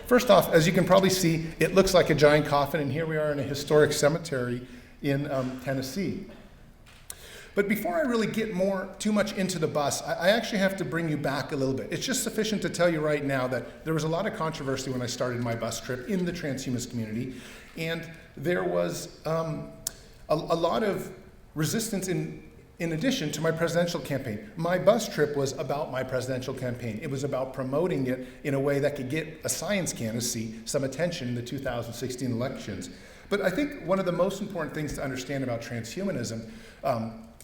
first off, as you can probably see, it looks like a giant coffin, and here we are in a historic cemetery in Tennessee. But before I really get too much into the bus, I actually have to bring you back a little bit. It's just sufficient to tell you right now that there was a lot of controversy when I started my bus trip in the transhumanist community, and there was a lot of resistance in addition to my presidential campaign. My bus trip was about my presidential campaign. It was about promoting it in a way that could get a science candidacy some attention in the 2016 elections. But I think one of the most important things to understand about transhumanism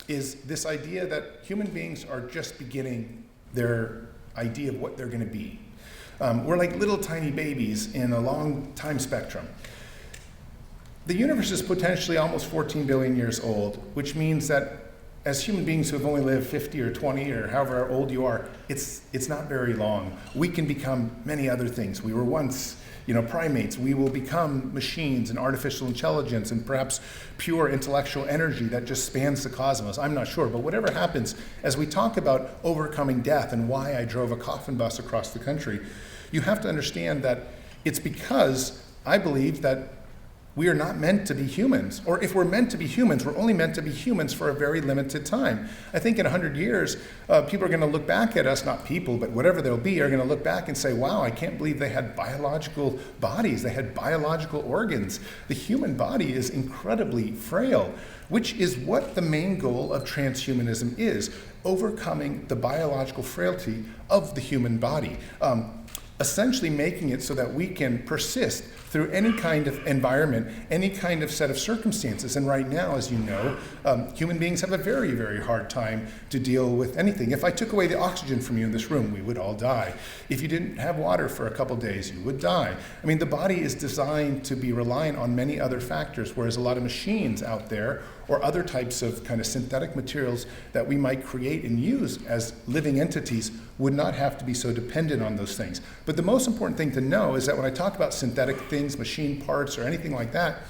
is this idea that human beings are just beginning their idea of what they're going to be. We're like little tiny babies in a long time spectrum. The universe is potentially almost 14 billion years old, which means that as human beings who have only lived 50 or 20 or however old you are, it's not very long. We can become many other things. We were once primates. We will become machines and artificial intelligence and perhaps pure intellectual energy that just spans the cosmos. I'm not sure, but whatever happens, as we talk about overcoming death and why I drove a coffin bus across the country, you have to understand that it's because I believe that we are not meant to be humans. Or if we're meant to be humans, we're only meant to be humans for a very limited time. I think in 100 years, people are going to look back at us, not people, but whatever they'll be, are going to look back and say, wow, I can't believe they had biological bodies. They had biological organs. The human body is incredibly frail, which is what the main goal of transhumanism is, overcoming the biological frailty of the human body. Essentially making it so that we can persist through any kind of environment, any kind of set of circumstances. And right now, as you know, human beings have a very, very hard time to deal with anything. If I took away the oxygen from you in this room, we would all die. If you didn't have water for a couple days, you would die. I mean, the body is designed to be reliant on many other factors, whereas a lot of machines out there or other types of kind of synthetic materials that we might create and use as living entities would not have to be so dependent on those things. But the most important thing to know is that when I talk about synthetic things, machine parts, or anything like that,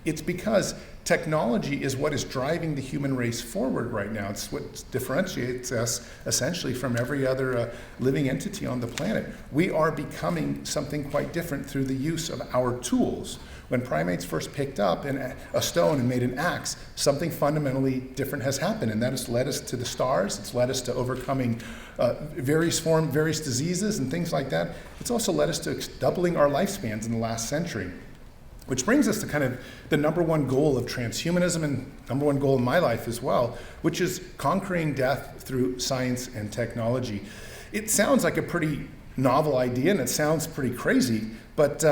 it's because technology is what is driving the human race forward right now. It's what differentiates us essentially from every other living entity on the planet. We are becoming something quite different through the use of our tools. When primates first picked up a stone and made an axe, something fundamentally different has happened, and that has led us to the stars. It's led us to overcoming various diseases and things like that. It's also led us to doubling our lifespans in the last century. Which brings us to kind of the number one goal of transhumanism and number one goal in my life as well, which is conquering death through science and technology. It sounds like a pretty novel idea and it sounds pretty crazy, but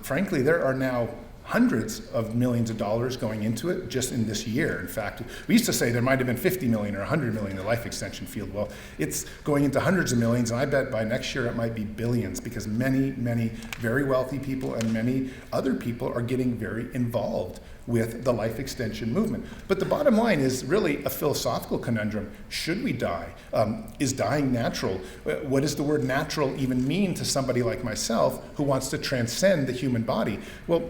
frankly, there are now hundreds of millions of dollars going into it just in this year. In fact, we used to say there might have been 50 million or 100 million in the life extension field. Well, it's going into hundreds of millions, and I bet by next year it might be billions because many, many very wealthy people and many other people are getting very involved with the life extension movement. But the bottom line is really a philosophical conundrum. Should we die? Is dying natural? What does the word natural even mean to somebody like myself who wants to transcend the human body? Well,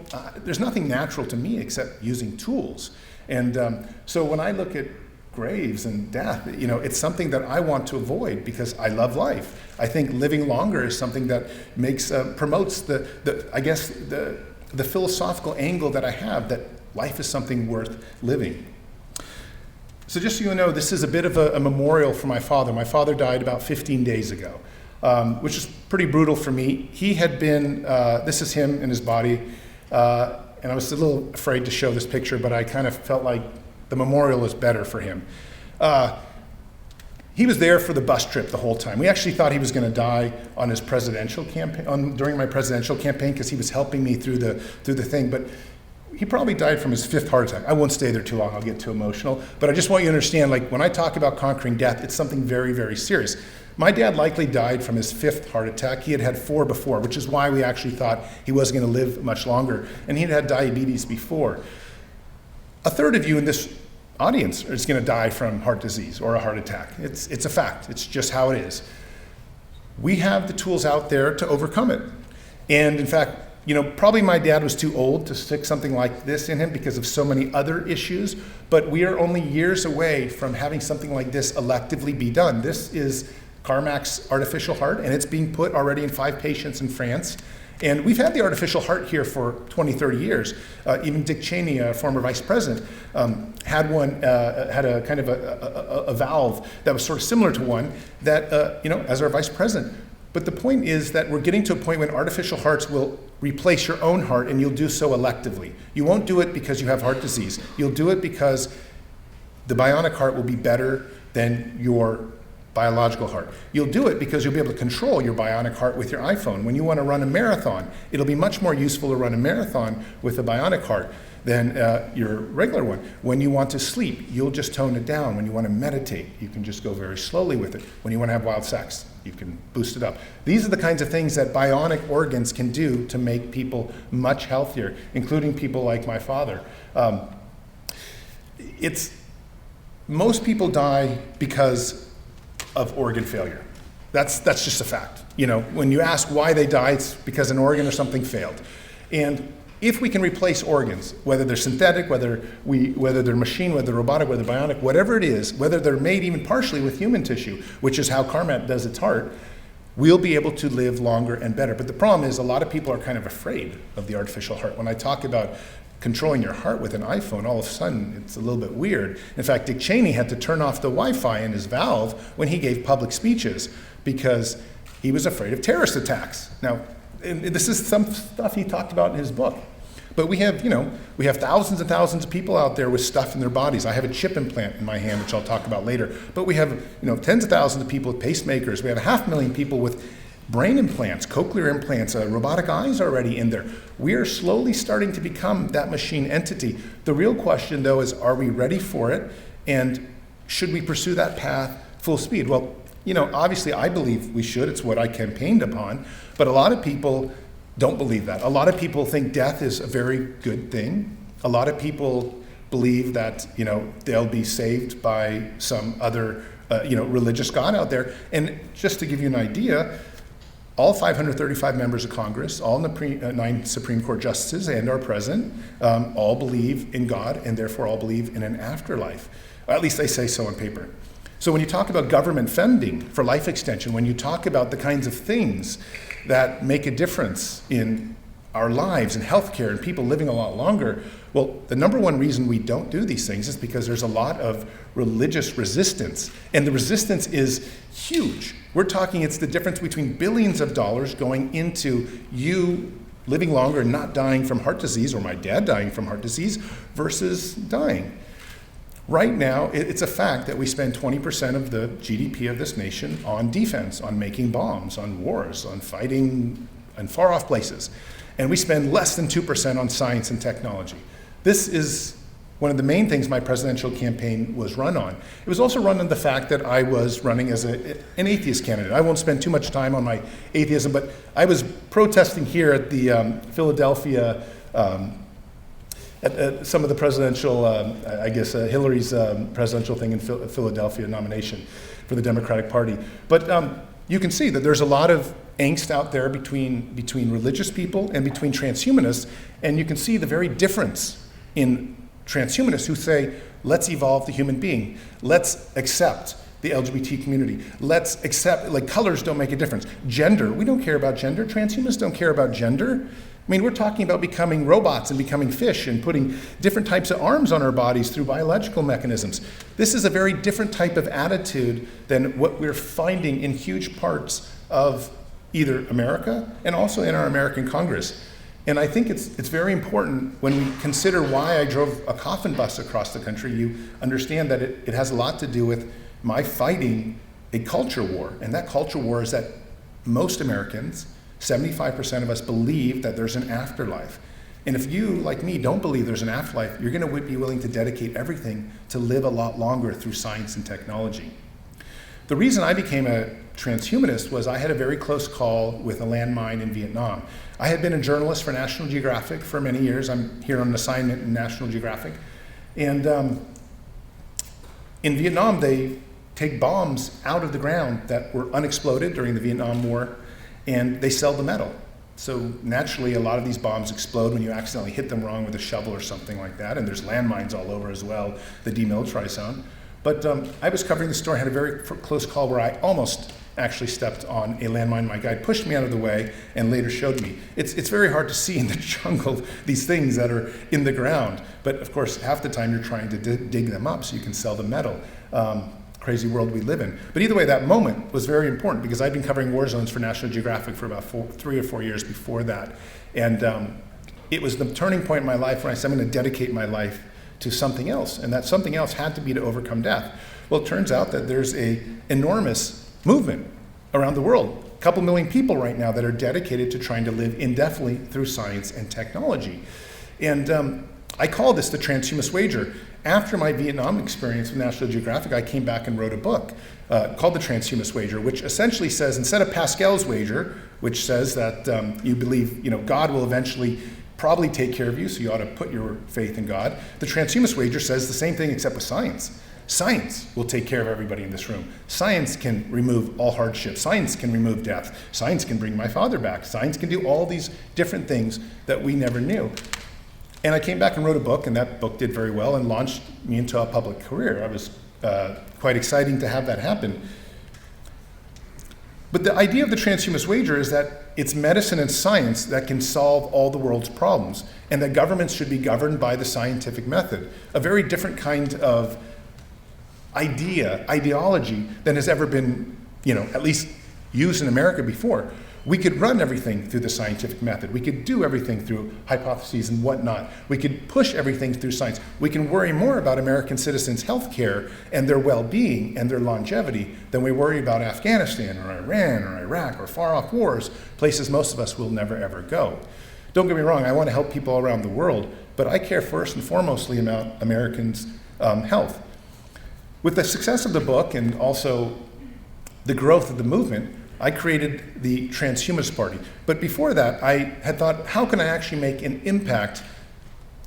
there's nothing natural to me except using tools. And so when I look at graves and death, it's something that I want to avoid because I love life. I think living longer is something that promotes the philosophical angle that I have that life is something worth living. So just so you know, this is a bit of a memorial for my father. My father died about 15 days ago, which is pretty brutal for me. He had been, this is him in his body, and I was a little afraid to show this picture, but I kind of felt like the memorial is better for him. He was there for the bus trip the whole time. We actually thought he was going to die on his presidential campaign, during my presidential campaign, because he was helping me through the thing. But he probably died from his 5th heart attack. I won't stay there too long, I'll get too emotional. But I just want you to understand, like when I talk about conquering death, it's something very, very serious. My dad likely died from his 5th heart attack. He had had 4 before, which is why we actually thought he wasn't going to live much longer. And he had diabetes before. A third of you in this audience is going to die from heart disease or a heart attack. It's a fact. It's just how it is. We have the tools out there to overcome it. And in fact, probably my dad was too old to stick something like this in him because of so many other issues, but we are only years away from having something like this electively be done. This is Carmac's artificial heart, and it's being put already in 5 patients in France. And we've had the artificial heart here for 20, 30 years. Even Dick Cheney, a former vice president, had a kind of a valve that was sort of similar to one that, as our vice president. But the point is that we're getting to a point when artificial hearts will replace your own heart, and you'll do so electively. You won't do it because you have heart disease. You'll do it because the bionic heart will be better than your biological heart. You'll do it because you'll be able to control your bionic heart with your iPhone. When you want to run a marathon, it'll be much more useful to run a marathon with a bionic heart than your regular one. When you want to sleep, you'll just tone it down. When you want to meditate, you can just go very slowly with it. When you want to have wild sex, you can boost it up. These are the kinds of things that bionic organs can do to make people much healthier, including people like my father. Most people die because of organ failure. That's just a fact. When you ask why they die, it's because an organ or something failed. And if we can replace organs, whether they're synthetic, whether they're machine, whether they're robotic, whether they're bionic, whatever it is, whether they're made even partially with human tissue, which is how Carmat does its heart, we'll be able to live longer and better. But the problem is a lot of people are kind of afraid of the artificial heart. When I talk about controlling your heart with an iPhone, all of a sudden it's a little bit weird. In fact, Dick Cheney had to turn off the Wi-Fi in his valve when he gave public speeches because he was afraid of terrorist attacks. Now, this is some stuff he talked about in his book. But we have thousands and thousands of people out there with stuff in their bodies. I have a chip implant in my hand, which I'll talk about later. But we have tens of thousands of people with pacemakers. We have 500,000 people with brain implants, cochlear implants, robotic eyes already in there. We are slowly starting to become that machine entity. The real question, though, is are we ready for it? And should we pursue that path full speed? Well, obviously I believe we should. It's what I campaigned upon. But a lot of people don't believe that. A lot of people think death is a very good thing. A lot of people believe that, they'll be saved by some other, religious God out there. And just to give you an idea, all 535 members of Congress, all 9 Supreme Court justices and our president, all believe in God and therefore all believe in an afterlife. Or at least they say so on paper. So when you talk about government funding for life extension, when you talk about the kinds of things that make a difference in our lives and healthcare and people living a lot longer, well, the number one reason we don't do these things is because there's a lot of religious resistance. And the resistance is huge. We're talking it's the difference between billions of dollars going into you living longer and not dying from heart disease, or my dad dying from heart disease, versus dying. Right now, it's a fact that we spend 20% of the GDP of this nation on defense, on making bombs, on wars, on fighting in far-off places. And we spend less than 2% on science and technology. This is one of the main things my presidential campaign was run on. It was also run on the fact that I was running as an atheist candidate. I won't spend too much time on my atheism, but I was protesting here at the Philadelphia at some of the presidential, Hillary's presidential thing in Philadelphia nomination for the Democratic Party. But you can see that there's a lot of angst out there between religious people and between transhumanists, and you can see the very difference in transhumanists who say, let's evolve the human being, let's accept the LGBT community, let's accept, colors don't make a difference. Gender, we don't care about gender. Transhumanists don't care about gender. I mean, we're talking about becoming robots and becoming fish and putting different types of arms on our bodies through biological mechanisms. This is a very different type of attitude than what we're finding in huge parts of either America and also in our American Congress. And I think it's very important when we consider why I drove a coffin bus across the country, you understand that it has a lot to do with my fighting a culture war. And that culture war is that most Americans, 75% of us, believe that there's an afterlife. And if you, like me, don't believe there's an afterlife, you're going to be willing to dedicate everything to live a lot longer through science and technology. The reason I became a transhumanist was I had a very close call with a landmine in Vietnam. I had been a journalist for National Geographic for many years. I'm here on an assignment in National Geographic. And in Vietnam, they take bombs out of the ground that were unexploded during the Vietnam War, and they sell the metal. So naturally, a lot of these bombs explode when you accidentally hit them wrong with a shovel or something like that, and there's landmines all over as well, the demilitarized zone. But I was covering the story, had a very close call where I almost actually stepped on a landmine. My guide pushed me out of the way and later showed me. It's very hard to see in the jungle these things that are in the ground, but of course half the time you're trying to dig them up so you can sell the metal. Crazy world we live in. But either way, that moment was very important because I'd been covering war zones for National Geographic for about 3 or 4 years before that. And it was the turning point in my life when I said I'm going to dedicate my life to something else. And that something else had to be to overcome death. Well, it turns out that there's an enormous movement around the world. A couple million people right now that are dedicated to trying to live indefinitely through science and technology. And I call this the transhumanist wager. After my Vietnam experience with National Geographic, I came back and wrote a book called The Transhumanist Wager, which essentially says, instead of Pascal's wager, which says that you believe God will eventually probably take care of you, so you ought to put your faith in God, the Transhumanist Wager says the same thing except with science. Science will take care of everybody in this room. Science can remove all hardship. Science can remove death. Science can bring my father back. Science can do all these different things that we never knew. And I came back and wrote a book, and that book did very well and launched me into a public career. I was quite exciting to have that happen. But the idea of the transhumanist wager is that it's medicine and science that can solve all the world's problems, and that governments should be governed by the scientific method, a very different kind of ideology than has ever been, at least used in America before. We could run everything through the scientific method. We could do everything through hypotheses and whatnot. We could push everything through science. We can worry more about American citizens' health care and their well-being and their longevity than we worry about Afghanistan or Iran or Iraq or far-off wars, places most of us will never ever go. Don't get me wrong, I want to help people around the world, but I care first and foremostly about Americans' health. With the success of the book and also the growth of the movement, I created the Transhumanist Party. But before that, I had thought, how can I actually make an impact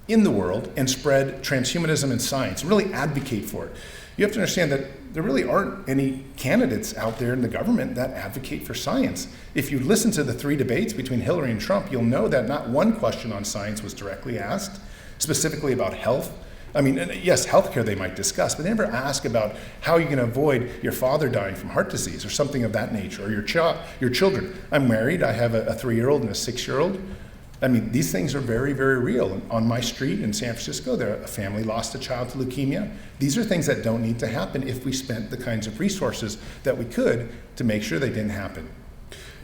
in the world and spread transhumanism and science, really advocate for it? You have to understand that there really aren't any candidates out there in the government that advocate for science. If you listen to the 3 debates between Hillary and Trump, you'll know that not one question on science was directly asked, specifically about health. I mean, yes, healthcare they might discuss, but they never ask about how you can avoid your father dying from heart disease or something of that nature, or your children. I'm married, I have a 3-year-old and a 6-year-old. I mean, these things are very, very real. On my street in San Francisco, a family lost a child to leukemia. These are things that don't need to happen if we spent the kinds of resources that we could to make sure they didn't happen.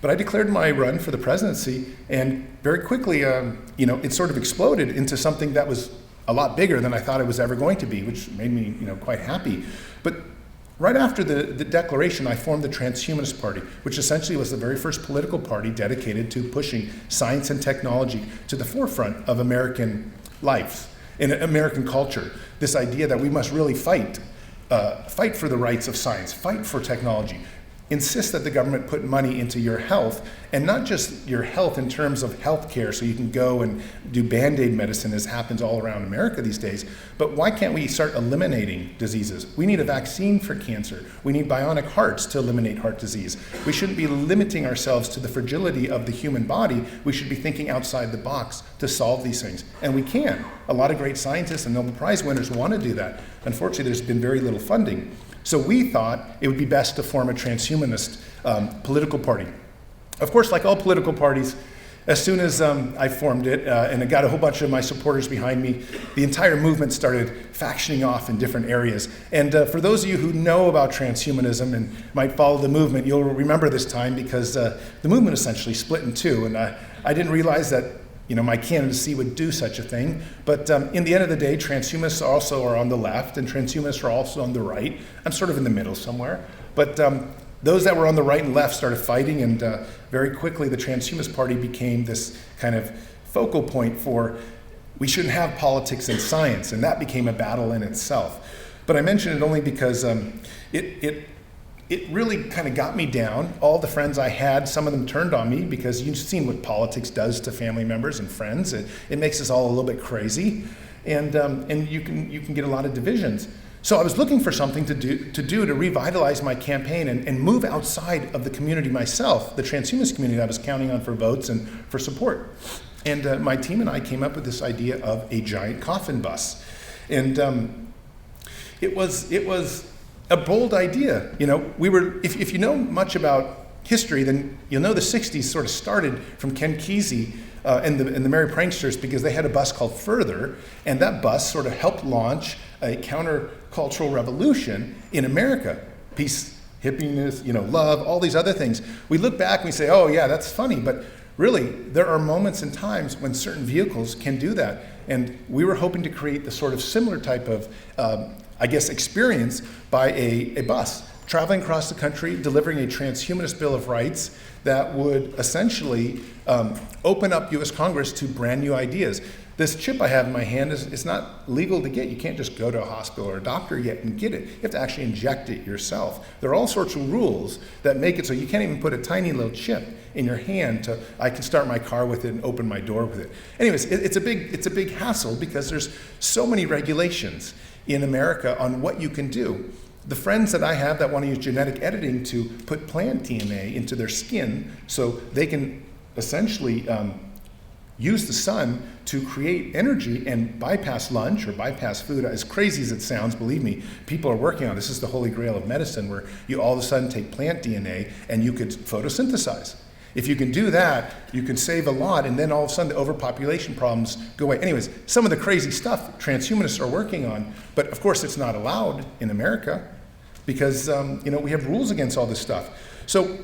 But I declared my run for the presidency, and very quickly, it sort of exploded into something that was a lot bigger than I thought it was ever going to be, which made me, quite happy. But right after the declaration, I formed the Transhumanist Party, which essentially was the very first political party dedicated to pushing science and technology to the forefront of American life and American culture. This idea that we must really fight for the rights of science, fight for technology, insist that the government put money into your health, and not just your health in terms of health care, so you can go and do Band-Aid medicine, as happens all around America these days, but why can't we start eliminating diseases? We need a vaccine for cancer. We need bionic hearts to eliminate heart disease. We shouldn't be limiting ourselves to the fragility of the human body. We should be thinking outside the box to solve these things, and we can. A lot of great scientists and Nobel Prize winners want to do that. Unfortunately, there's been very little funding. So we thought it would be best to form a transhumanist political party. Of course, like all political parties, as soon as I formed it and I got a whole bunch of my supporters behind me, the entire movement started factioning off in different areas. And for those of you who know about transhumanism and might follow the movement, you'll remember this time because the movement essentially split in two. And I didn't realize that my candidacy would do such a thing. But in the end of the day, transhumanists also are on the left and transhumanists are also on the right. I'm sort of in the middle somewhere. But those that were on the right and left started fighting, and very quickly the Transhumanist Party became this kind of focal point for we shouldn't have politics and science, and that became a battle in itself. But I mention it only because it really kind of got me down. All the friends I had, some of them turned on me because you've seen what politics does to family members and friends. It makes us all a little bit crazy, and you can get a lot of divisions. So I was looking for something to revitalize my campaign and move outside of the community myself, the transhumanist community that I was counting on for votes and for support. And my team and I came up with this idea of a giant coffin bus, and it was a bold idea. If you know much about history, then you'll know the 60s sort of started from Ken Kesey and the Merry Pranksters, because they had a bus called Further, and that bus sort of helped launch a countercultural revolution in America. Peace, hippiness, love, all these other things. We look back and we say, oh yeah, that's funny, but really, there are moments and times when certain vehicles can do that. And we were hoping to create the sort of similar type of, experience by a bus traveling across the country, delivering a Transhumanist Bill of Rights that would essentially open up U.S. Congress to brand new ideas. This chip I have in my hand is not legal to get. You can't just go to a hospital or a doctor yet and get it. You have to actually inject it yourself. There are all sorts of rules that make it so you can't even put a tiny little chip in your hand I can start my car with it and open my door with it. Anyways, it's a big hassle because there's so many regulations in America on what you can do. The friends that I have that want to use genetic editing to put plant DNA into their skin so they can essentially use the sun to create energy and bypass lunch or bypass food. As crazy as it sounds, believe me, people are working on this. This is the holy grail of medicine, where you all of a sudden take plant DNA and you could photosynthesize. If you can do that, you can save a lot, and then all of a sudden the overpopulation problems go away. Anyways, some of the crazy stuff transhumanists are working on, but of course it's not allowed in America because we have rules against all this stuff. So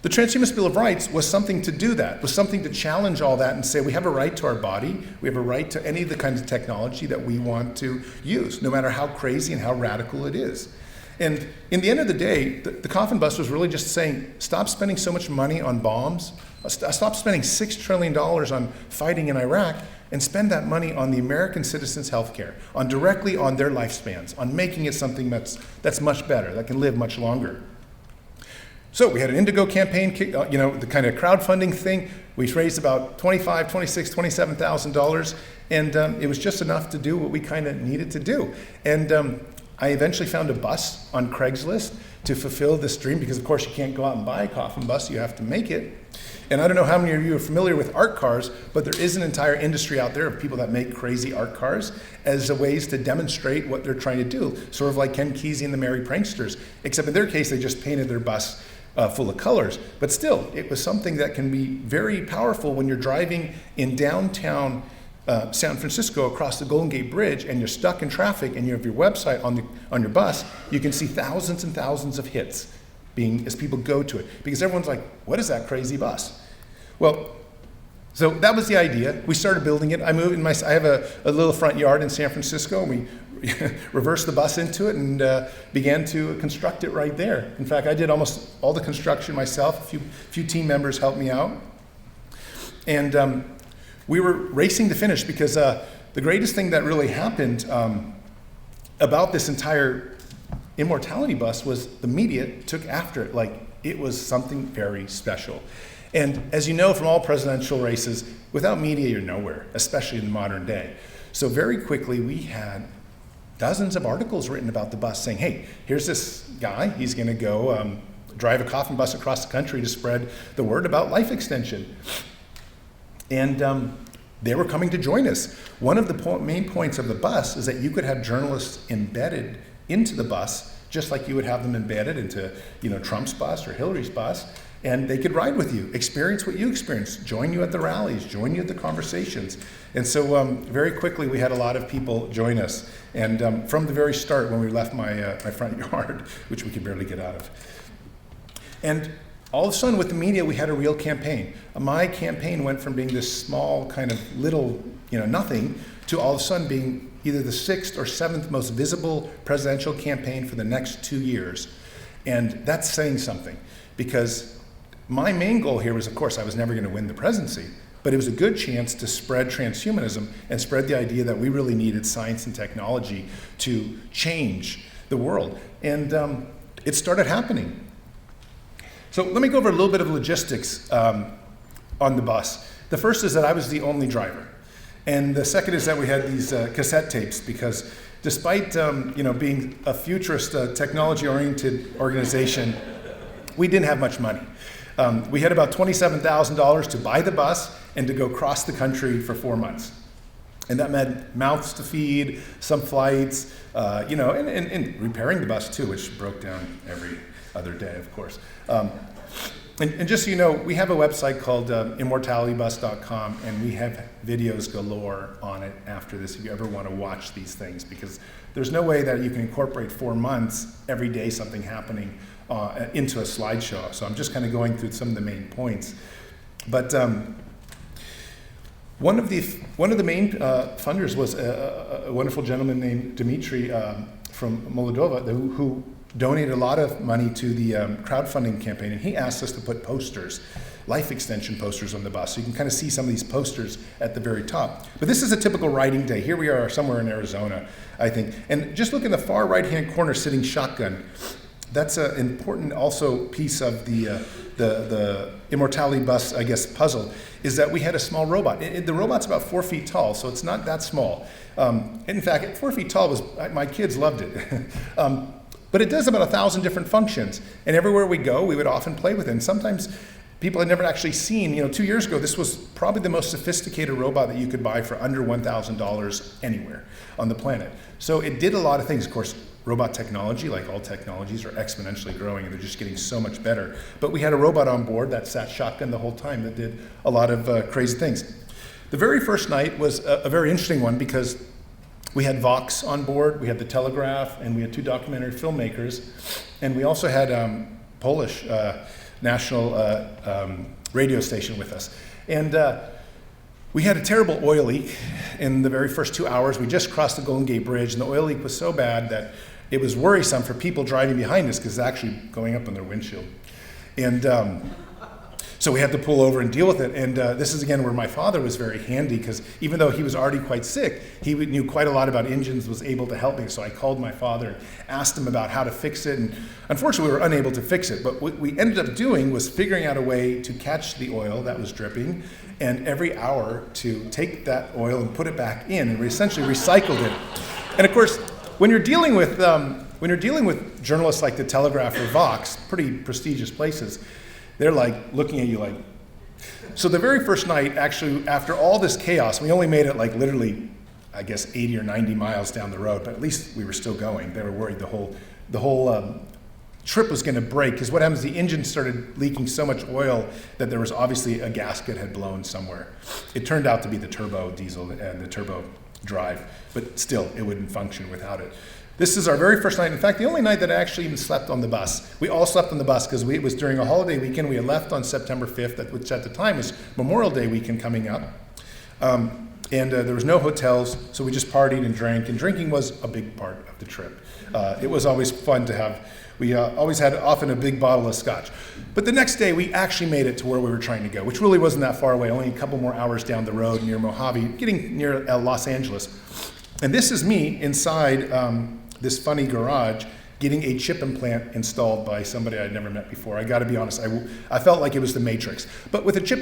the Transhumanist Bill of Rights was something to do that, was something to challenge all that and say we have a right to our body, we have a right to any of the kinds of technology that we want to use, no matter how crazy and how radical it is. And in the end of the day, the Coffin Bus was really just saying, stop spending so much money on bombs, stop spending $6 trillion on fighting in Iraq, and spend that money on the American citizens' health care, directly on their lifespans, on making it something that's much better, that can live much longer. So we had an Indigo campaign, the kind of crowdfunding thing. We raised about $25,000, $26,000, $27,000, and it was just enough to do what we kind of needed to do. And I eventually found a bus on Craigslist to fulfill this dream, because of course you can't go out and buy a Coffin Bus, you have to make it. And I don't know how many of you are familiar with art cars, but there is an entire industry out there of people that make crazy art cars as a ways to demonstrate what they're trying to do, sort of like Ken Kesey and the Merry Pranksters, except in their case they just painted their bus full of colors. But still, it was something that can be very powerful when you're driving in downtown San Francisco across the Golden Gate Bridge and you're stuck in traffic and you have your website on your bus. You can see thousands and thousands of hits as people go to it, because everyone's like, what is that crazy bus? Well, so that was the idea. We started building it. I have a little front yard in San Francisco, and we reversed the bus into it and began to construct it right there. In fact, I did almost all the construction myself. A few team members helped me out. And we were racing to finish, because the greatest thing that really happened about this entire Immortality Bus was the media took after it like it was something very special. And as you know from all presidential races, without media you're nowhere, especially in the modern day. So very quickly we had dozens of articles written about the bus saying, hey, here's this guy, he's going to go drive a coffin bus across the country to spread the word about life extension. And they were coming to join us. One of the main points of the bus is that you could have journalists embedded into the bus, just like you would have them embedded into Trump's bus or Hillary's bus, and they could ride with you, experience what you experienced, join you at the rallies, join you at the conversations. And so very quickly we had a lot of people join us. And from the very start, when we left my front yard, which we could barely get out of. And all of a sudden with the media, we had a real campaign. My campaign went from being this small kind of little, nothing, to all of a sudden being either the 6th or 7th most visible presidential campaign for the next 2 years. And that's saying something, because my main goal here was, of course, I was never going to win the presidency, but it was a good chance to spread transhumanism and spread the idea that we really needed science and technology to change the world. And it started happening. So let me go over a little bit of logistics on the bus. The first is that I was the only driver. And the second is that we had these cassette tapes, because despite being a futurist, technology-oriented organization, we didn't have much money. We had about $27,000 to buy the bus and to go cross the country for 4 months. And that meant mouths to feed, some flights, and repairing the bus too, which broke down every other day, of course. And just so you know, we have a website called immortalitybus.com, and we have videos galore on it after this if you ever want to watch these things, because there's no way that you can incorporate 4 months, every day something happening into a slideshow. So I'm just kind of going through some of the main points. But one of the main funders was a wonderful gentleman named Dmitry from Moldova who donated a lot of money to the crowdfunding campaign, and he asked us to put posters, life extension posters on the bus. So you can kind of see some of these posters at the very top. But this is a typical riding day. Here we are somewhere in Arizona, I think. And just look in the far right-hand corner, sitting shotgun. That's an important also piece of the Immortality Bus, I guess, puzzle, is that we had a small robot. The robot's about 4 feet tall, so it's not that small. In fact, 4 feet tall my kids loved it. But it does about 1,000 different functions. And everywhere we go, we would often play with it. And sometimes people had never actually seen, 2 years ago, this was probably the most sophisticated robot that you could buy for under $1,000 anywhere on the planet. So it did a lot of things. Of course, robot technology, like all technologies, are exponentially growing, and they're just getting so much better. But we had a robot on board that sat shotgun the whole time that did a lot of crazy things. The very first night was a very interesting one because we had Vox on board, we had the Telegraph, and we had 2 documentary filmmakers, and we also had Polish national radio station with us. And we had a terrible oil leak in the very first 2 hours. We just crossed the Golden Gate Bridge, and the oil leak was so bad that it was worrisome for people driving behind us because it's actually going up on their windshield. And so we had to pull over and deal with it. And this is, again, where my father was very handy, because even though he was already quite sick, he knew quite a lot about engines, was able to help me. So I called my father and asked him about how to fix it. And unfortunately, we were unable to fix it. But what we ended up doing was figuring out a way to catch the oil that was dripping, and every hour to take that oil and put it back in, and we essentially recycled it. And of course, when you're dealing with journalists like the Telegraph or Vox, pretty prestigious places, they're like looking at you like. So the very first night, actually, after all this chaos, we only made it like literally, I guess, 80 or 90 miles down the road, but at least we were still going. They were worried the whole trip was going to break, because what happens, the engine started leaking so much oil that there was obviously a gasket had blown somewhere. It turned out to be the turbo diesel and the turbo drive, but still, it wouldn't function without it. This is our very first night. In fact, the only night that I actually even slept on the bus. We all slept on the bus because it was during a holiday weekend. We had left on September 5th, which at the time was Memorial Day weekend coming up. And there was no hotels, so we just partied and drank. And drinking was a big part of the trip. It was always fun to have. We always had often a big bottle of scotch. But the next day, we actually made it to where we were trying to go, which really wasn't that far away, only a couple more hours down the road near Mojave, getting near Los Angeles. And this is me inside this funny garage getting a chip implant installed by somebody I'd never met before. I got to be honest, I felt like it was the Matrix. But with a chip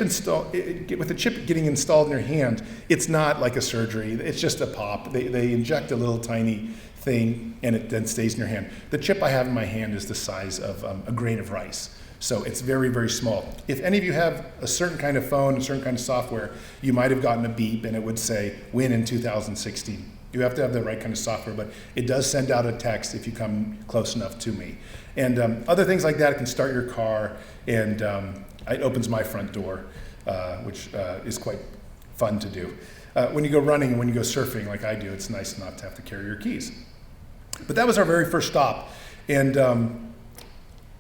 getting installed in your hand, it's not like a surgery. It's just a pop. They inject a little tiny thing, and it then stays in your hand. The chip I have in my hand is the size of a grain of rice. So it's very, very small. If any of you have a certain kind of phone, a certain kind of software, you might have gotten a beep, and it would say, win in 2016. You have to have the right kind of software, but it does send out a text if you come close enough to me. And other things like that, it can start your car, and it opens my front door, which is quite fun to do. When you go running and when you go surfing like I do, it's nice not to have to carry your keys. But that was our very first stop, and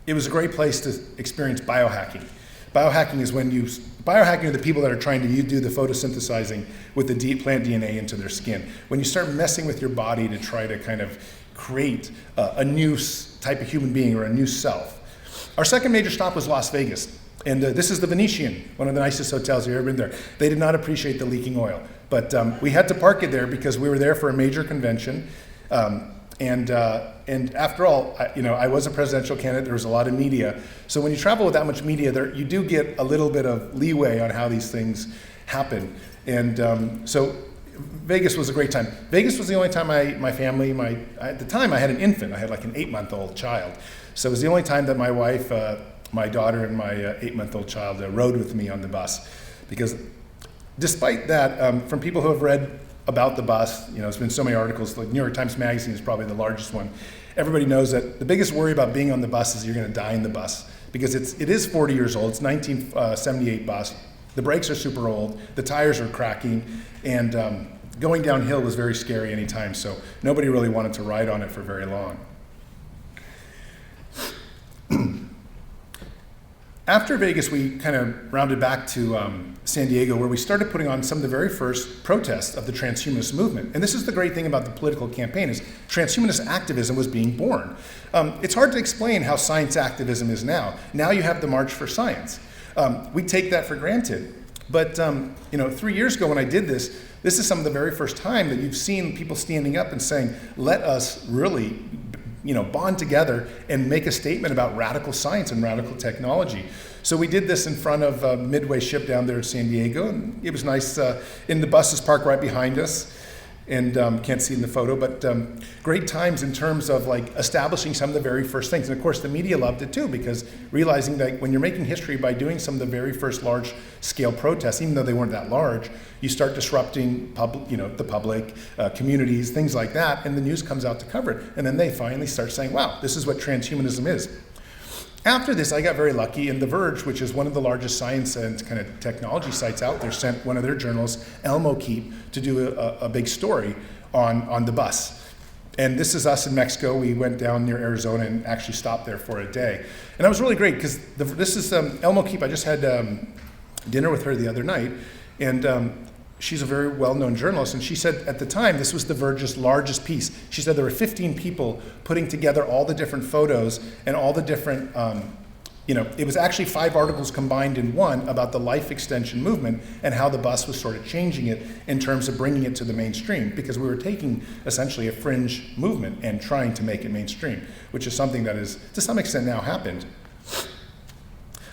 it was a great place to experience biohacking. Biohacking are the people that are trying to do the photosynthesizing with the plant DNA into their skin. When you start messing with your body to try to kind of create a new type of human being or a new self. Our second major stop was Las Vegas. And this is the Venetian, one of the nicest hotels you've ever been there. They did not appreciate the leaking oil. But we had to park it there because we were there for a major convention. And after all, I was a presidential candidate. There was a lot of media. So when you travel with that much media, you do get a little bit of leeway on how these things happen. And so Vegas was a great time. Vegas was the only time my family, at the time I had an infant. I had like an 8-month-old child. So it was the only time that my wife, my daughter, and my 8-month-old child rode with me on the bus. Because despite that, from people who have read about the bus. You know, there's been so many articles, like New York Times Magazine is probably the largest one. Everybody knows that the biggest worry about being on the bus is you're going to die in the bus, because it is 40 years old. It's 1978 bus. The brakes are super old. The tires are cracking, and going downhill was very scary anytime, so nobody really wanted to ride on it for very long. After Vegas, we kind of rounded back to San Diego, where we started putting on some of the very first protests of the transhumanist movement. And this is the great thing about the political campaign, is transhumanist activism was being born. It's hard to explain how science activism is now. Now you have the March for Science. We take that for granted. But 3 years ago when I did this is some of the very first time that you've seen people standing up and saying, let us really bond together and make a statement about radical science and radical technology. So we did this in front of Midway Ship down there in San Diego, and it was nice. And the bus is parked right behind us, and can't see in the photo, but great times in terms of like establishing some of the very first things. And of course the media loved it too, because realizing that when you're making history by doing some of the very first large scale protests, even though they weren't that large, you start disrupting the public, communities, things like that, and the news comes out to cover it. And then they finally start saying, wow, this is what transhumanism is. After this, I got very lucky, and The Verge, which is one of the largest science and kind of technology sites out there, sent one of their journalists, Elmo Keep, to do a big story on the bus. And this is us in Mexico. We went down near Arizona and actually stopped there for a day. And that was really great, because this is Elmo Keep. I just had dinner with her the other night, and she's a very well-known journalist, and she said at the time this was The Verge's largest piece. She said there were 15 people putting together all the different photos and all the different, it was actually 5 articles combined in one about the life extension movement and how the bus was sort of changing it in terms of bringing it to the mainstream, because we were taking essentially a fringe movement and trying to make it mainstream, which is something that is to some extent now happened.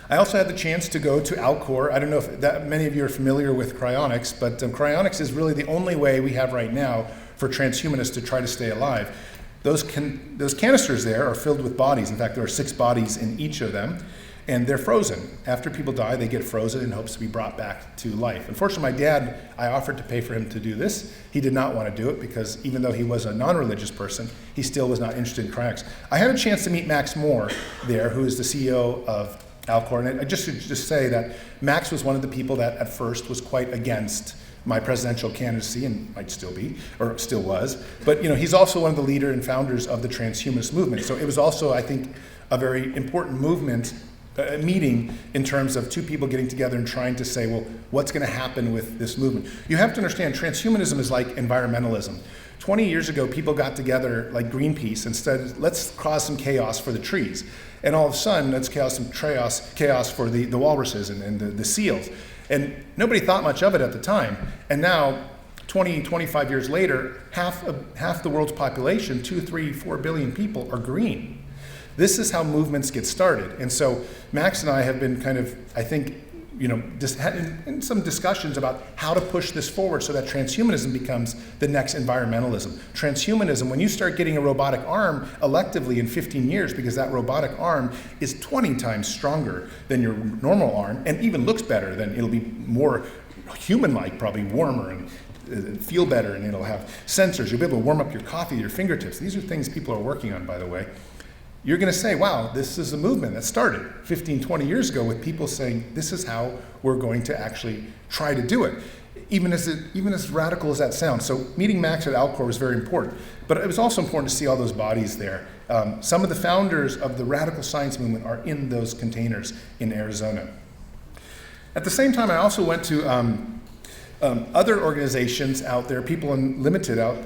I also had the chance to go to Alcor. I don't know if that many of you are familiar with Cryonics, but Cryonics is really the only way we have right now for transhumanists to try to stay alive. Those canisters there are filled with bodies. In fact, there are 6 bodies in each of them, and they're frozen. After people die, they get frozen in hopes to be brought back to life. Unfortunately, my dad, I offered to pay for him to do this. He did not want to do it, because even though he was a non-religious person, he still was not interested in cryonics. I had a chance to meet Max Moore there, who is the CEO of Alcor, and I just should say that Max was one of the people that at first was quite against my presidential candidacy, and might still be, or still was, but he's also one of the leaders and founders of the transhumanist movement. So it was also, I think, a very important movement, meeting in terms of 2 people getting together and trying to say, well, what's going to happen with this movement? You have to understand, transhumanism is like environmentalism. 20 years ago, people got together like Greenpeace and said, let's cause some chaos for the trees. And all of a sudden, let's cause some chaos for the walruses and the seals. And nobody thought much of it at the time. And now, 20, 25 years later, half the world's population, 2, 3, 4 billion people, are green. This is how movements get started. And so Max and I have been kind of, I think, just in some discussions about how to push this forward so that transhumanism becomes the next environmentalism. Transhumanism, when you start getting a robotic arm electively in 15 years, because that robotic arm is 20 times stronger than your normal arm, and even looks better, then it'll be more human-like, probably warmer and feel better, and it'll have sensors. You'll be able to warm up your coffee with your fingertips. These are things people are working on, by the way. You're going to say, wow, this is a movement that started 15, 20 years ago with people saying, this is how we're going to actually try to do it, even as radical as that sounds. So meeting Max at Alcor was very important, but it was also important to see all those bodies there. Some of the founders of the radical science movement are in those containers in Arizona. At the same time, I also went to other organizations out there, People Unlimited out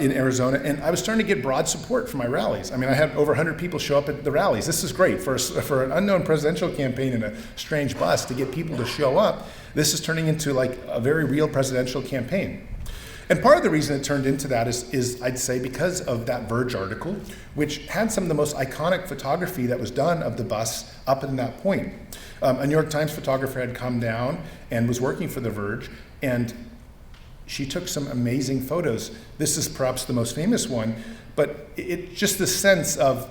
in Arizona, and I was starting to get broad support for my rallies. I mean, I had over 100 people show up at the rallies. This is great for an unknown presidential campaign in a strange bus to get people to show up. This is turning into like a very real presidential campaign. And part of the reason it turned into that is I'd say because of that Verge article, which had some of the most iconic photography that was done of the bus up in that point. A New York Times photographer had come down and was working for the Verge, and she took some amazing photos. This is perhaps the most famous one, but it's just the sense of,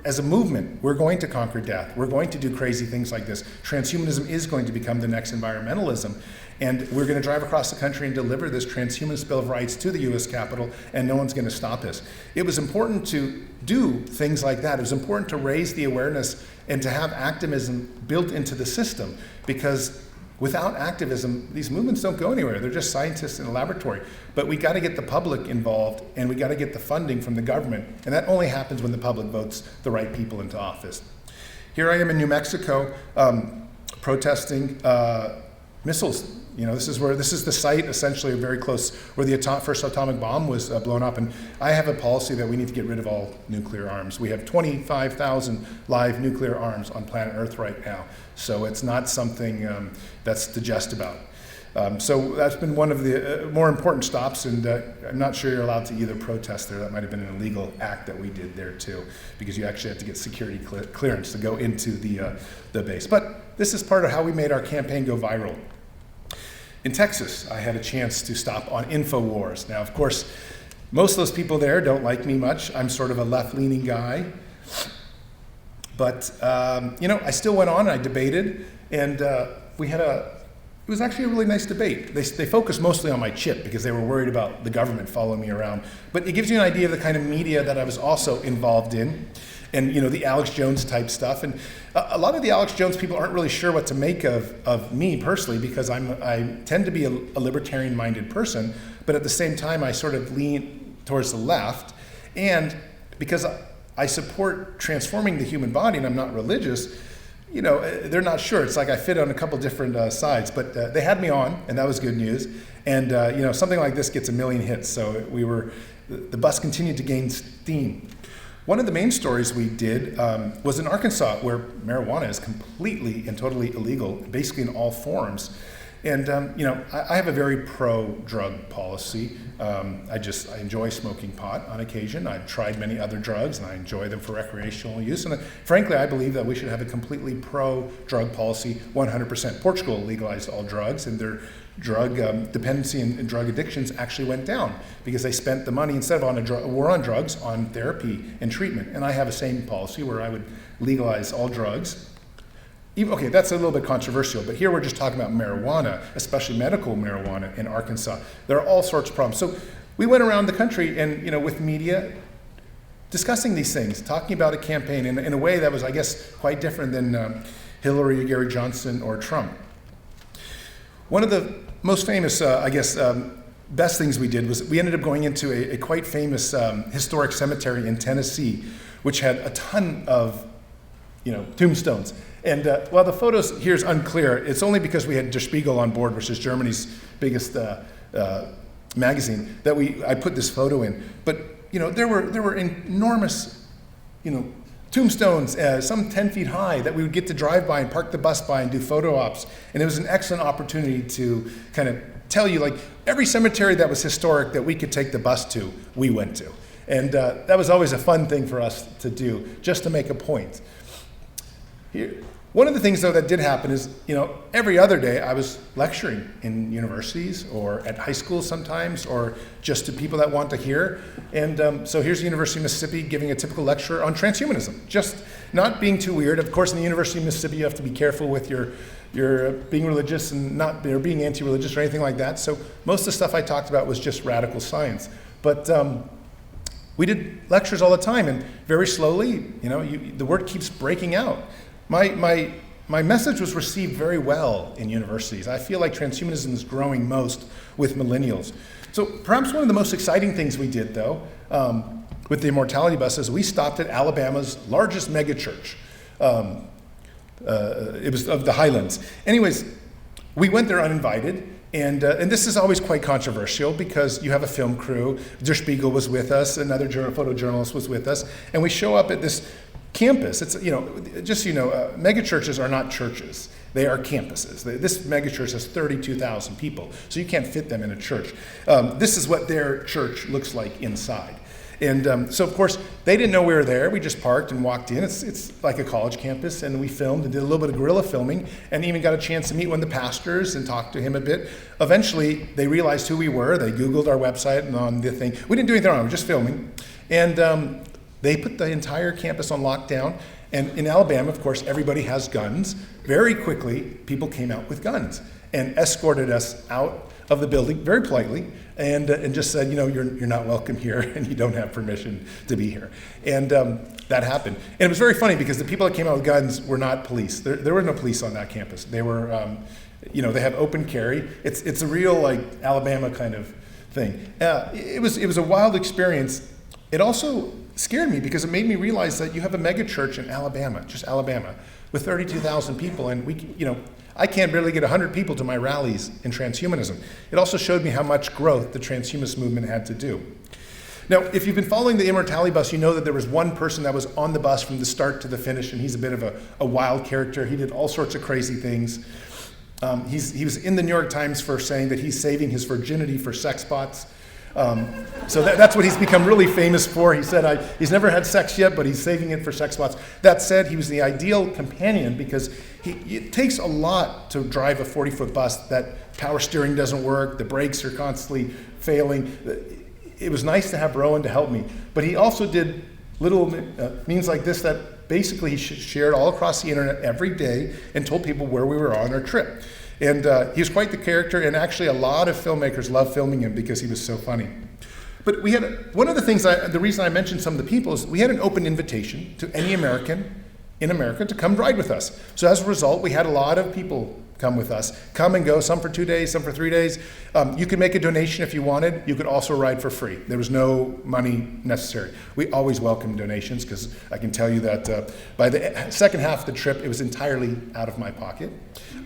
as a movement, we're going to conquer death. We're going to do crazy things like this. Transhumanism is going to become the next environmentalism. And we're going to drive across the country and deliver this Transhumanist Bill of Rights to the US Capitol, and no one's going to stop us. It was important to do things like that. It was important to raise the awareness and to have activism built into the system, because without activism, these movements don't go anywhere. They're just scientists in a laboratory. But we got to get the public involved, and we got to get the funding from the government. And that only happens when the public votes the right people into office. Here I am in New Mexico protesting missiles. You know, this is the site, essentially very close where the first atomic bomb was blown up. And I have a policy that we need to get rid of all nuclear arms. We have 25,000 live nuclear arms on planet Earth right now. So it's not something that's to jest about. So that's been one of the more important stops, and I'm not sure you're allowed to either protest there. That might have been an illegal act that we did there too, because you actually have to get security clearance to go into the base. But this is part of how we made our campaign go viral. In Texas, I had a chance to stop on InfoWars. Now, of course, most of those people there don't like me much. I'm sort of a left-leaning guy. But, you know, I still went on and I debated, and it was actually a really nice debate. They focused mostly on my chip because they were worried about the government following me around. But it gives you an idea of the kind of media that I was also involved in, and you know, the Alex Jones type stuff. And a lot of the Alex Jones people aren't really sure what to make of me personally, because I tend to be a libertarian-minded person, but at the same time I sort of lean towards the left, and because I support transforming the human body and I'm not religious, you know, they're not sure. It's like I fit on a couple different sides, but they had me on, and that was good news. And you know, something like this gets 1 million hits, so the bus continued to gain steam. One of the main stories we did was in Arkansas, where marijuana is completely and totally illegal, basically in all forms. And you know, I have a very pro-drug policy. I enjoy smoking pot on occasion. I've tried many other drugs, and I enjoy them for recreational use. And frankly, I believe that we should have a completely pro-drug policy, 100%. Portugal legalized all drugs, and their drug dependency and drug addictions actually went down because they spent the money, instead of on a war on drugs, on therapy and treatment. And I have a same policy where I would legalize all drugs. Okay, that's a little bit controversial, but here we're just talking about marijuana, especially medical marijuana in Arkansas. There are all sorts of problems. So we went around the country and, you know, with media, discussing these things, talking about a campaign in a way that was, I guess, quite different than Hillary, Gary Johnson, or Trump. One of the most famous, best things we did was we ended up going into a quite famous historic cemetery in Tennessee, which had a ton of, you know, tombstones. And while the photos here is unclear, it's only because we had Der Spiegel on board, which is Germany's biggest magazine, that I put this photo in. But you know, there were enormous, you know, tombstones, some 10 feet high, that we would get to drive by and park the bus by and do photo ops. And it was an excellent opportunity to kind of tell you, like, every cemetery that was historic that we could take the bus to, we went to. And that was always a fun thing for us to do, just to make a point. Here, one of the things, though, that did happen is, you know, every other day I was lecturing in universities or at high schools sometimes, or just to people that want to hear. And so here's the University of Mississippi giving a typical lecture on transhumanism, just not being too weird. Of course, in the University of Mississippi, you have to be careful with your being religious and not or being anti-religious or anything like that. So most of the stuff I talked about was just radical science. But we did lectures all the time, and very slowly, you know, the word keeps breaking out. My message was received very well in universities. I feel like transhumanism is growing most with millennials. So perhaps one of the most exciting things we did, though, with the Immortality Bus is we stopped at Alabama's largest megachurch. It was of the Highlands. Anyways, we went there uninvited. And this is always quite controversial because you have a film crew. Der Spiegel was with us, another photojournalist was with us, and we show up at this campus. It's, you know, just so you know, megachurches are not churches. They are campuses. This megachurch has 32,000 people, so you can't fit them in a church. This is what their church looks like inside. And so, of course, they didn't know we were there. We just parked and walked in. It's like a college campus, and we filmed and did a little bit of guerrilla filming and even got a chance to meet one of the pastors and talk to him a bit. Eventually, they realized who we were. They Googled our website and on the thing. We didn't do anything wrong. We were just filming. And they put the entire campus on lockdown. And in Alabama, of course, everybody has guns. Very quickly, people came out with guns. and escorted us out of the building very politely, and just said, you're not welcome here, and you don't have permission to be here. And that happened. And it was very funny because the people that came out with guns were not police. There were no police on that campus. They were, they had open carry. It's a real like Alabama kind of thing. It was a wild experience. It also scared me because it made me realize that you have a mega church in Alabama, just Alabama, with 32,000 people, and I can't barely get 100 people to my rallies in transhumanism. It also showed me how much growth the transhumanist movement had to do. Now, if you've been following the Immortality Bus, you know that there was one person that was on the bus from the start to the finish, and he's a bit of a wild character. He did all sorts of crazy things. He was in the New York Times for saying that he's saving his virginity for sex bots. So that's what he's become really famous for. He said he's never had sex yet, but he's saving it for sex bots. That said, he was the ideal companion because it takes a lot to drive a 40-foot bus. That power steering doesn't work. The brakes are constantly failing. It was nice to have Rowan to help me. But he also did little means like this that basically he shared all across the internet every day and told people where we were on our trip. And he was quite the character, and actually a lot of filmmakers love filming him because he was so funny. But we had, one of the things, the reason I mentioned some of the people is we had an open invitation to any American in America to come ride with us. So as a result, we had a lot of people come with us, come and go, some for 2 days, some for 3 days. You could make a donation if you wanted. You could also ride for free. There was no money necessary. We always welcome donations because I can tell you that by the second half of the trip, it was entirely out of my pocket,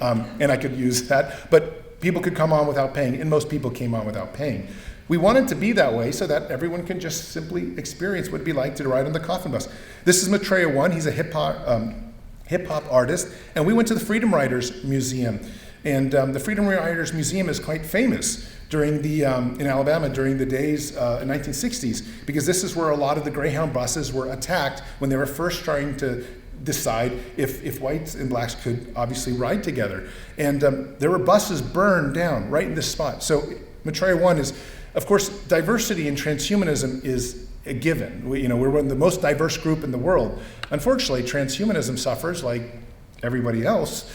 and I could use that. But people could come on without paying, and most people came on without paying. We wanted to be that way so that everyone can just simply experience what it'd be like to ride on the Coffin Bus. This is Maitreya 1. He's a hip-hop artist, and we went to the Freedom Riders Museum. And the Freedom Riders Museum is quite famous during the in Alabama during the days in 1960s, because this is where a lot of the Greyhound buses were attacked when they were first trying to decide if whites and blacks could obviously ride together. And there were buses burned down right in this spot. So Maitreya 1 is, of course, diversity in transhumanism is a given. We're one of the most diverse group in the world. Unfortunately, transhumanism suffers, like everybody else,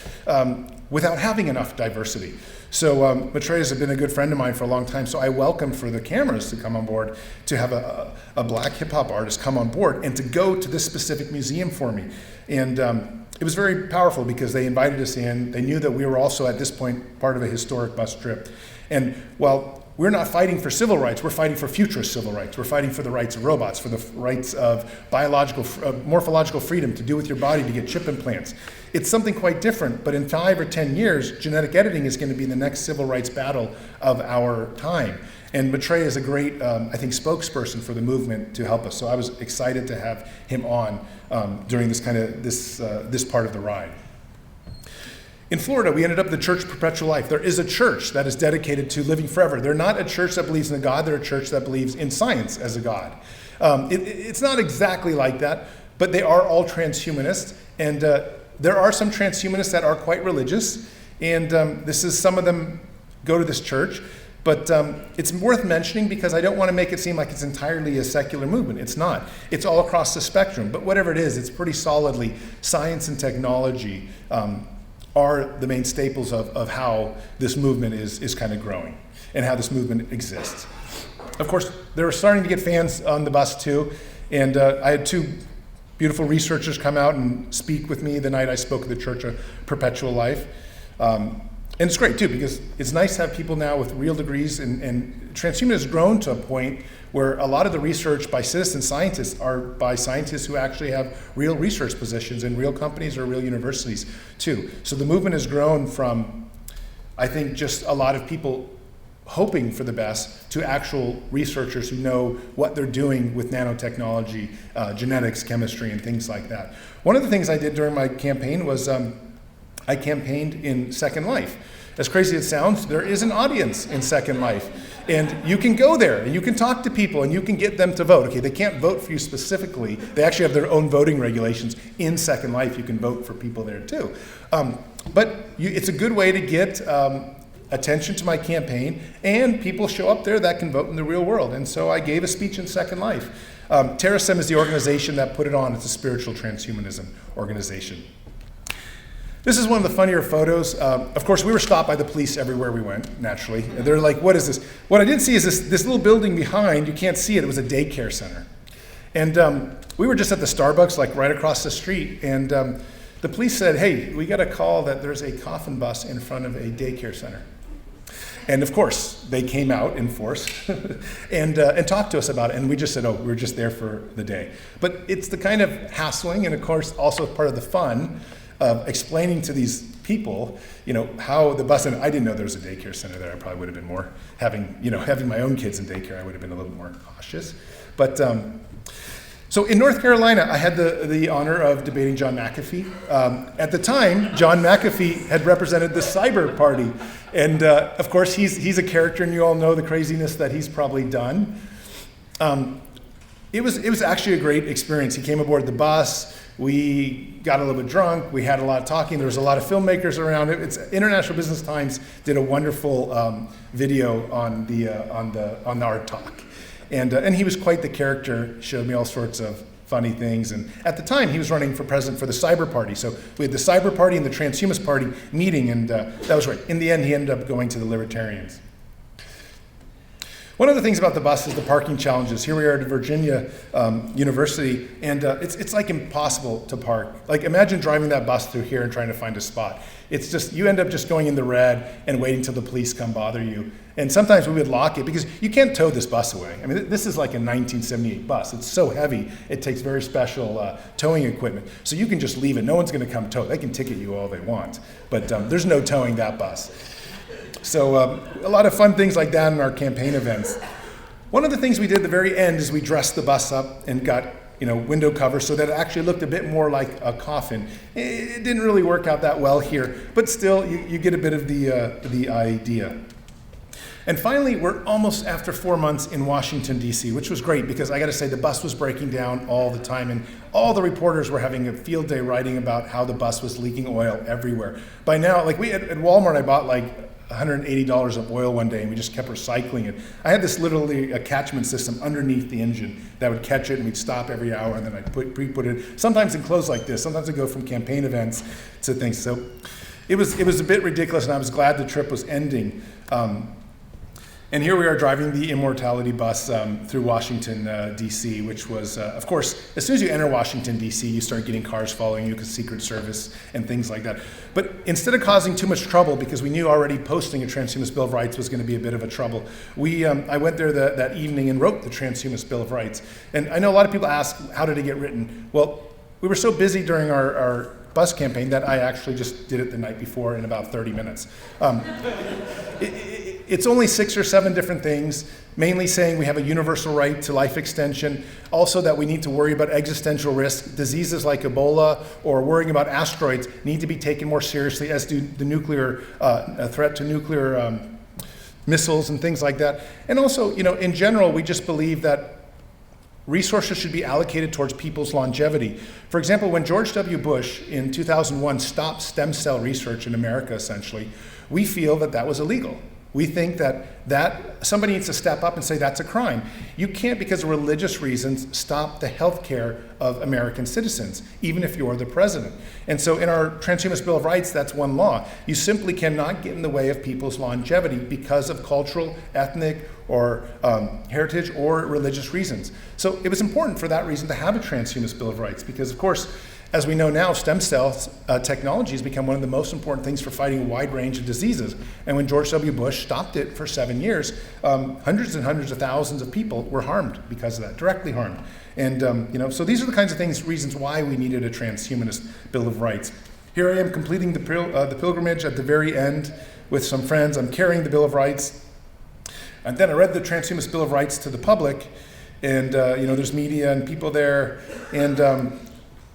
without having enough diversity. So Maitreya has been a good friend of mine for a long time, so I welcome for the cameras to come on board, to have a black hip-hop artist come on board and to go to this specific museum for me. And it was very powerful because they invited us in. They knew that we were also, at this point, part of a historic bus trip. And while we're not fighting for civil rights, we're fighting for futurist civil rights. We're fighting for the rights of robots, for the rights of biological, morphological freedom to do with your body, to get chip implants. It's something quite different, but in 5 or 10 years, genetic editing is going to be the next civil rights battle of our time. And Maitreya is a great, I think, spokesperson for the movement to help us. So I was excited to have him on during this this part of the ride. In Florida, we ended up at the Church Perpetual Life. There is a church that is dedicated to living forever. They're not a church that believes in a God. They're a church that believes in science as a God. It's not exactly like that, but they are all transhumanists. And there are some transhumanists that are quite religious. And some of them go to this church. But it's worth mentioning because I don't want to make it seem like it's entirely a secular movement. It's not. It's all across the spectrum. But whatever it is, it's pretty solidly science and technology are the main staples of how this movement is kind of growing and how this movement exists. Of course, they were starting to get fans on the bus too, and I had 2 beautiful researchers come out and speak with me the night I spoke at the Church of Perpetual Life. And it's great too, because it's nice to have people now with real degrees, and transhumanism has grown to a point where a lot of the research by citizen scientists are by scientists who actually have real research positions in real companies or real universities too. So the movement has grown from, I think, just a lot of people hoping for the best to actual researchers who know what they're doing with nanotechnology, genetics, chemistry, and things like that. One of the things I did during my campaign was I campaigned in Second Life. As crazy as it sounds, there is an audience in Second Life. And you can go there, and you can talk to people, and you can get them to vote. Okay, they can't vote for you specifically. They actually have their own voting regulations. In Second Life, you can vote for people there too. It's a good way to get attention to my campaign, and people show up there that can vote in the real world. And so I gave a speech in Second Life. Terasem is the organization that put it on. It's a spiritual transhumanism organization. This is one of the funnier photos. Of course, we were stopped by the police everywhere we went, naturally. And they're like, what is this? What I did see is this little building behind. You can't see it. It was a daycare center. And we were just at the Starbucks, like right across the street. And the police said, hey, we got a call that there's a coffin bus in front of a daycare center. And of course, they came out in force and talked to us about it. And we just said, oh, we're just there for the day. But it's the kind of hassling and, of course, also part of the fun of explaining to these people, how the bus, and I didn't know there was a daycare center there. I probably would have been more, having my own kids in daycare, I would have been a little more cautious. But so in North Carolina, I had the honor of debating John McAfee. At the time, John McAfee had represented the Cyber Party. And of course, he's a character, and you all know the craziness that he's probably done. It was actually a great experience. He came aboard the bus. We got a little bit drunk. We had a lot of talking. There was a lot of filmmakers around. It's International Business Times did a wonderful video on our talk, and he was quite the character. Showed me all sorts of funny things. And at the time, he was running for president for the Cyber Party. So we had the Cyber Party and the Transhumanist Party meeting, and that was great. In the end, he ended up going to the Libertarians. One of the things about the bus is the parking challenges. Here we are at Virginia University, and it's like impossible to park. Like imagine driving that bus through here and trying to find a spot. It's just, you end up just going in the red and waiting till the police come bother you. And sometimes we would lock it because you can't tow this bus away. I mean, this is like a 1978 bus. It's so heavy, it takes very special towing equipment. So you can just leave it. No one's gonna come tow it. They can ticket you all they want, but there's no towing that bus. So a lot of fun things like that in our campaign events. One of the things we did at the very end is we dressed the bus up and got window covers so that it actually looked a bit more like a coffin. It didn't really work out that well here, but still you get a bit of the idea. And finally, we're almost after 4 months in Washington, D.C., which was great because I got to say the bus was breaking down all the time, and all the reporters were having a field day writing about how the bus was leaking oil everywhere. By now, like at Walmart, I bought like $180 of oil one day, and we just kept recycling it. I had this literally a catchment system underneath the engine that would catch it, and we'd stop every hour, and then I'd pre-put it, sometimes in clothes like this. Sometimes I'd go from campaign events to things. So it was a bit ridiculous, and I was glad the trip was ending. And here we are driving the Immortality Bus through Washington, D.C., which was, of course, as soon as you enter Washington, D.C., you start getting cars following you because Secret Service and things like that. But instead of causing too much trouble, because we knew already posting a Transhumanist Bill of Rights was going to be a bit of a trouble, I went there that evening and wrote the Transhumanist Bill of Rights. And I know a lot of people ask, how did it get written? Well, we were so busy during our bus campaign that I actually just did it the night before in about 30 minutes. It's only 6 or 7 different things, mainly saying we have a universal right to life extension, also that we need to worry about existential risk. Diseases like Ebola or worrying about asteroids need to be taken more seriously, as do the nuclear threat to nuclear missiles and things like that. And also, in general, we just believe that resources should be allocated towards people's longevity. For example, when George W. Bush in 2001 stopped stem cell research in America, essentially, we feel that was illegal. We think that somebody needs to step up and say that's a crime. You can't, because of religious reasons, stop the health care of American citizens, even if you're the president. And so in our Transhumanist Bill of Rights, that's one law. You simply cannot get in the way of people's longevity because of cultural, ethnic, or heritage or religious reasons. So it was important for that reason to have a Transhumanist Bill of Rights because, of course, as we know now, stem cells technology has become one of the most important things for fighting a wide range of diseases. And when George W. Bush stopped it for 7 years, hundreds and hundreds of thousands of people were harmed because of that, directly harmed. And so these are the kinds of reasons why we needed a Transhumanist Bill of Rights. Here I am completing the pilgrimage at the very end with some friends. I'm carrying the Bill of Rights. And then I read the Transhumanist Bill of Rights to the public, and there's media and people there. And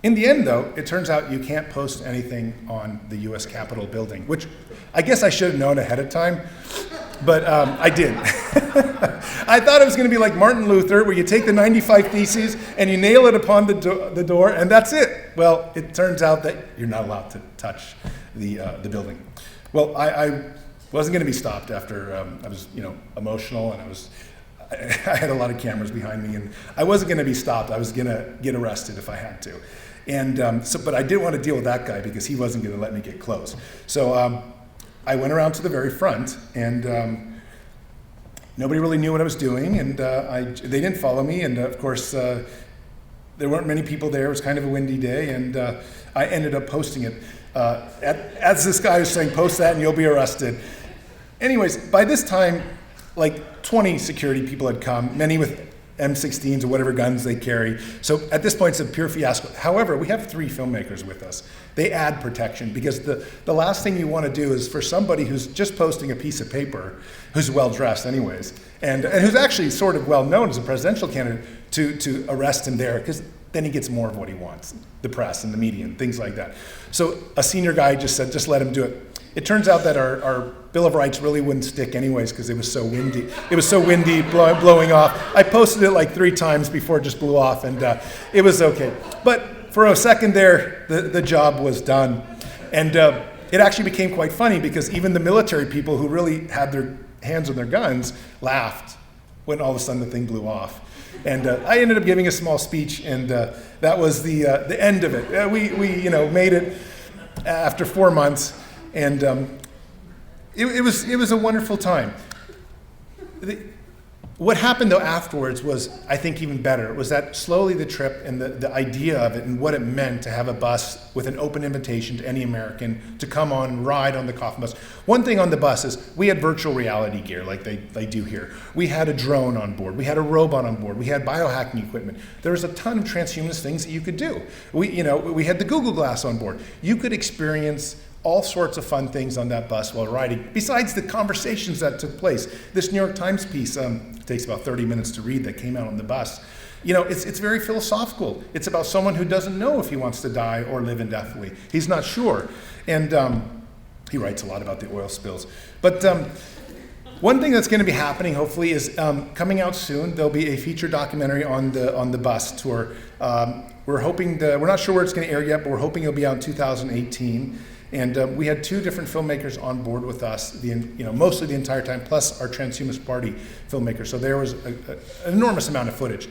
in the end, though, it turns out you can't post anything on the U.S. Capitol building, which I guess I should have known ahead of time, but I didn't. I thought it was going to be like Martin Luther, where you take the 95 Theses and you nail it upon the door, and that's it. Well, it turns out that you're not allowed to touch the building. Well, I wasn't going to be stopped after I was emotional, and I had a lot of cameras behind me, and I wasn't going to be stopped. I was going to get arrested if I had to. And but I didn't want to deal with that guy because he wasn't going to let me get close. So I went around to the very front, and nobody really knew what I was doing, and they didn't follow me, and of course there weren't many people there. It was kind of a windy day, and I ended up posting it. As this guy was saying, post that and you'll be arrested. Anyways, by this time, like 20 security people had come, many with M16s or whatever guns they carry. So at this point, it's a pure fiasco. However, we have 3 filmmakers with us. They add protection because the last thing you want to do is for somebody who's just posting a piece of paper, who's well-dressed anyways, and who's actually sort of well-known as a presidential candidate, to arrest him there, because then he gets more of what he wants, the press and the media and things like that. So a senior guy just said, just let him do it. It turns out that our Bill of Rights really wouldn't stick anyways because it was so windy. It was so windy, blowing off. I posted it like 3 times before it just blew off, and it was okay. But for a second there, the job was done. And it actually became quite funny because even the military people who really had their hands on their guns laughed when all of a sudden the thing blew off. And I ended up giving a small speech, and that was the end of it. We made it after 4 months. And it was a wonderful time. What happened though afterwards was, I think, even better. It was that slowly the trip and the idea of it and what it meant to have a bus with an open invitation to any American to come on and ride on the Coffin Bus. One thing on the bus is we had virtual reality gear like they do here. We had a drone on board. We had a robot on board. We had biohacking equipment. There was a ton of transhumanist things that you could do. We had the Google Glass on board. You could experience all sorts of fun things on that bus while riding, besides the conversations that took place. This New York Times piece takes about 30 minutes to read that came out on the bus. It's very philosophical. It's about someone who doesn't know if he wants to die or live indefinitely. He's not sure. And he writes a lot about the oil spills. But one thing that's going to be happening, hopefully, is coming out soon. There'll be a feature documentary on the bus tour. We're not sure where it's going to air yet, but we're hoping it'll be out in 2018. And we had 2 different filmmakers on board with us, mostly the entire time, plus our Transhumanist Party filmmaker. So there was an enormous amount of footage.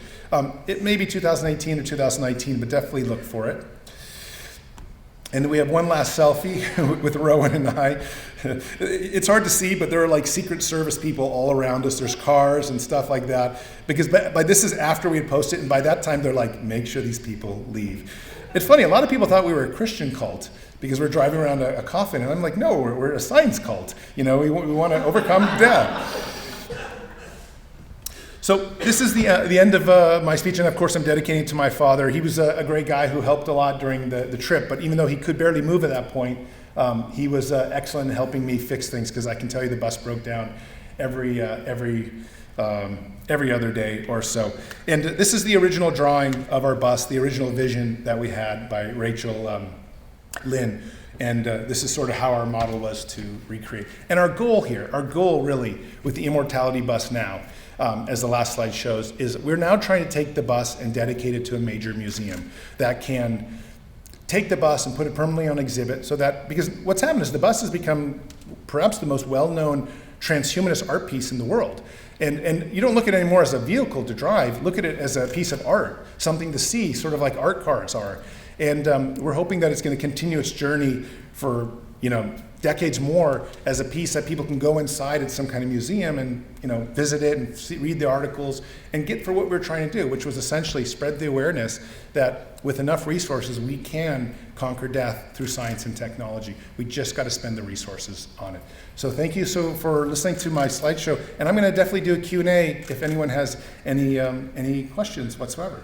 It may be 2018 or 2019, but definitely look for it. And we have one last selfie with Rowan and I. It's hard to see, but there are like Secret Service people all around us. There's cars and stuff like that. Because by this is after we had posted it, and by that time they're like, make sure these people leave. It's funny, a lot of people thought we were a Christian cult because we're driving around a coffin, and I'm like, no, we're a science cult. We want to overcome death. So this is the end of my speech, and of course I'm dedicating it to my father. He was a great guy who helped a lot during the trip, but even though he could barely move at that point, he was excellent in helping me fix things, because I can tell you the bus broke down every other day or so. And this is the original drawing of our bus, the original vision that we had by Rachel Lynn. And this is sort of how our model was to recreate. And our goal really with the Immortality Bus now, as the last slide shows, is we're now trying to take the bus and dedicate it to a major museum that can take the bus and put it permanently on exhibit, so that, because what's happened is the bus has become perhaps the most well-known transhumanist art piece in the world. And you don't look at it anymore as a vehicle to drive, look at it as a piece of art, something to see, sort of like art cars are. And we're hoping that it's going to continue its journey for decades more as a piece that people can go inside at some kind of museum and visit it and read the articles and get for what we're trying to do, which was essentially spread the awareness that with enough resources we can conquer death through science and technology. We just got to spend the resources on it. So thank you for listening to my slideshow, and I'm going to definitely do a Q&A if anyone has any questions whatsoever.